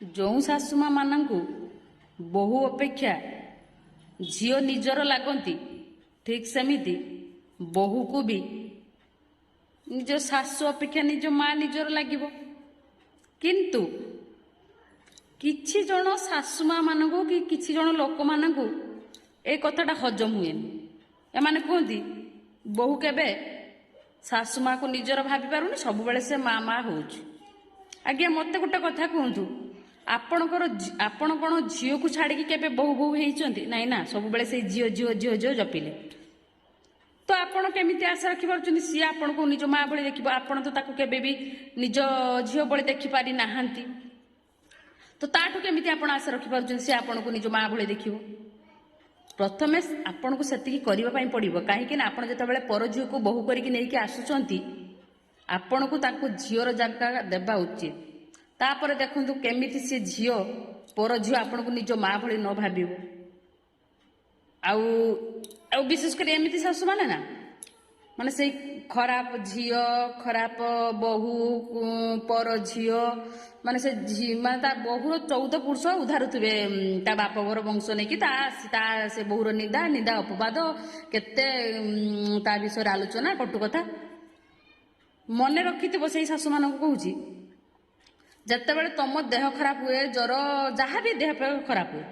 ଯେଉଁ ଶାଶୁମା ମାନଙ୍କୁ ବୋହୂ ଅପେକ୍ଷା ଝିଅ ନିଜର ଲାଗନ୍ତି, ଠିକ୍ ସେମିତି ବୋହୂକୁ ବି ନିଜ ଶାଶୁ ଅପେକ୍ଷା ନିଜ ମା ନିଜର ଲାଗିବ। କିନ୍ତୁ କିଛି ଜଣ ଶାଶୁମା ମାନଙ୍କୁ କି କିଛି ଜଣ ଲୋକମାନଙ୍କୁ ଏ କଥାଟା ହଜମ ହୁଏନି। ଏମାନେ କୁହନ୍ତି ବୋହୂ କେବେ ଶାଶୁ ମାକୁ ନିଜର ଭାବି ପାରୁନି, ସବୁବେଳେ ସେ ମା ମା ହଉଛି। ଆଜ୍ଞା ମୋତେ ଗୋଟେ କଥା କୁହନ୍ତୁ, ଆପଣ କ'ଣ ଝିଅକୁ ଛାଡ଼ିକି କେବେ ବୋହୂ ବୋହୂ ହେଇଛନ୍ତି? ନାଇଁ ନା, ସବୁବେଳେ ସେଇ ଝିଅ ଝିଅ ଝିଅ ଝିଅ ଜପିଲେ। ତ ଆପଣ କେମିତି ଆଶା ରଖିପାରୁଛନ୍ତି ସିଏ ଆପଣଙ୍କୁ ନିଜ ମା ଭଳି ଦେଖିବ? ଆପଣ ତ ତାକୁ କେବେ ବି ନିଜ ଝିଅ ଭଳି ଦେଖିପାରି ନାହାନ୍ତି। ତ ତାଠୁ କେମିତି ଆପଣ ଆଶା ରଖିପାରୁଛନ୍ତି ସେ ଆପଣଙ୍କୁ ନିଜ ମା ଭଳି ଦେଖିବ? ପ୍ରଥମେ ଆପଣଙ୍କୁ ସେତିକି କରିବା ପାଇଁ ପଡ଼ିବ। କାହିଁକି ନା ଆପଣ ଯେତେବେଳେ ପର ଝିଅକୁ ବୋହୂ କରିକି ନେଇକି ଆସୁଛନ୍ତି, ଆପଣଙ୍କୁ ତାଙ୍କୁ ଝିଅର ଜାଗା ଦେବା ଉଚିତ। ତାପରେ ଦେଖନ୍ତୁ କେମିତି ସେ ଝିଅ, ପର ଝିଅ ଆପଣଙ୍କୁ ନିଜ ମା ଭଳି ନ ଭାବିବ। ଆଉ ଆଉ ବିଶେଷ କରି ଏମିତି ଶାଶୁମାନେ ନା, ମାନେ ସେଇ ଖରାପ ଝିଅ, ଖରାପ ବୋହୂ, ପର ଝିଅ, ମାନେ ସେ ମାନେ ତା ବୋହୂର 14 ପୁରୁଷ ଉଧାରୁଥିବେ ତା ବାପ ଘର ବଂଶ ନେଇକି, ତା ସେ ବୋହୂର ନିନ୍ଦା ଅପବାଦ, କେତେ ତା ବିଷୟରେ ଆଲୋଚନା, କଟୁ କଥା। ମନେ ରଖିଥିବ ସେଇ ଶାଶୁମାନଙ୍କୁ କହୁଛି, ଯେତେବେଳେ ତମ ଦେହ ଖରାପ ହୁଏ, ଜ୍ୱର, ଯାହା ବି ଦେହ ଖରାପ ହୁଏ,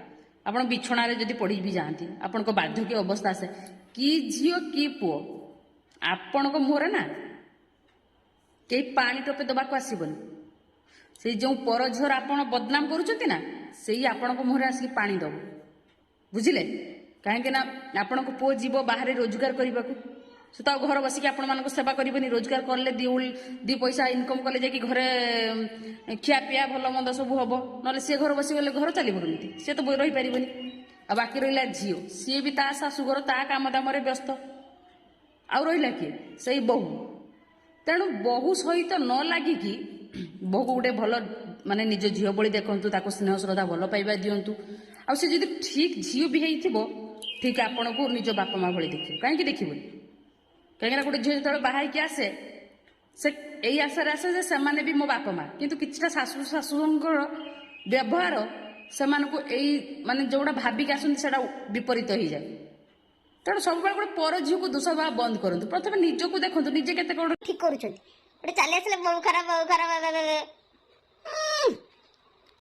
ଆପଣ ବିଛଣାରେ ଯଦି ପଡ଼ି ବି ଯାଆନ୍ତି, ଆପଣଙ୍କ ବାର୍ଦ୍ଧକ୍ୟ ଅବସ୍ଥା ଆସେ, କି ଝିଅ କି ପୁଅ ଆପଣଙ୍କ ମୁହଁରେ ନା କେହି ପାଣି ଟୋପେ ଦେବାକୁ ଆସିବନି। ସେଇ ଯେଉଁ ପର ଝିଅର ଆପଣ ବଦନାମ କରୁଛନ୍ତି ନା, ସେଇ ଆପଣଙ୍କ ମୁହଁରେ ଆସିକି ପାଣି ଦେବ। ବୁଝିଲେ? କାହିଁକି ନା ଆପଣଙ୍କ ପୁଅ ଯିବ ବାହାରେ ରୋଜଗାର କରିବାକୁ, ସେ ତ ଆଉ ଘର ବସିକି ଆପଣମାନଙ୍କ ସେବା କରିବନି। ରୋଜଗାର କଲେ ଦି ପଇସା ଇନକମ୍ କଲେ ଯାଇକି ଘରେ ଖିଆପିଆ ଭଲ ମନ୍ଦ ସବୁ ହବ, ନହେଲେ ସିଏ ଘର ବସିଗଲେ ଘର ଚାଲିବ କେମିତି? ସିଏ ତ ରହିପାରିବନି। ଆଉ ବାକି ରହିଲା ଝିଅ, ସିଏ ବି ତା ଶାଶୁଘର ତା କାମ ଦାମରେ ବ୍ୟସ୍ତ। ଆଉ ରହିଲା କିଏ? ସେଇ ବୋହୂ। ତେଣୁ ବୋହୂ ସହିତ ନ ଲାଗିକି ବୋହୂକୁ ଗୋଟେ ଭଲ ମାନେ ନିଜ ଝିଅ ଭଳି ଦେଖନ୍ତୁ, ତାକୁ ସ୍ନେହ ଶ୍ରଦ୍ଧା ଭଲ ପାଇବା ଦିଅନ୍ତୁ। ଆଉ ସେ ଯଦି ଠିକ୍ ଝିଅ ବି ହେଇଥିବ, ଠିକ୍ ଆପଣଙ୍କୁ ନିଜ ବାପା ମା ଭଳି ଦେଖିବ। କାହିଁକି ଦେଖିବନି? କାହିଁକିନା ଗୋଟେ ଝିଅ ଯେତେବେଳେ ବାହା ହେଇକି ଆସେ, ସେ ଏଇ ଆଶାରେ ଆସେ ଯେ ସେମାନେ ବି ମୋ ବାପା ମା। କିନ୍ତୁ କିଛିଟା ଶାଶୁଙ୍କର ବ୍ୟବହାର ସେମାନଙ୍କୁ ଏଇ ମାନେ ଯୋଉଟା ଭାବିକି ଆସନ୍ତି ସେଟା ବିପରୀତ ହେଇଯାଏ। ତେଣୁ ସବୁବେଳେ ଗୋଟେ ପର ଝିଅକୁ ଦୋଷ ଦେବା ବନ୍ଦ କରନ୍ତୁ। ପ୍ରଥମେ ନିଜକୁ ଦେଖନ୍ତୁ, ନିଜେ କେତେ କ'ଣ ଠିକ କରୁଛନ୍ତି। ଗୋଟେ ଚାଲି ଆସିଲେ ବୋଉ ଖରାପ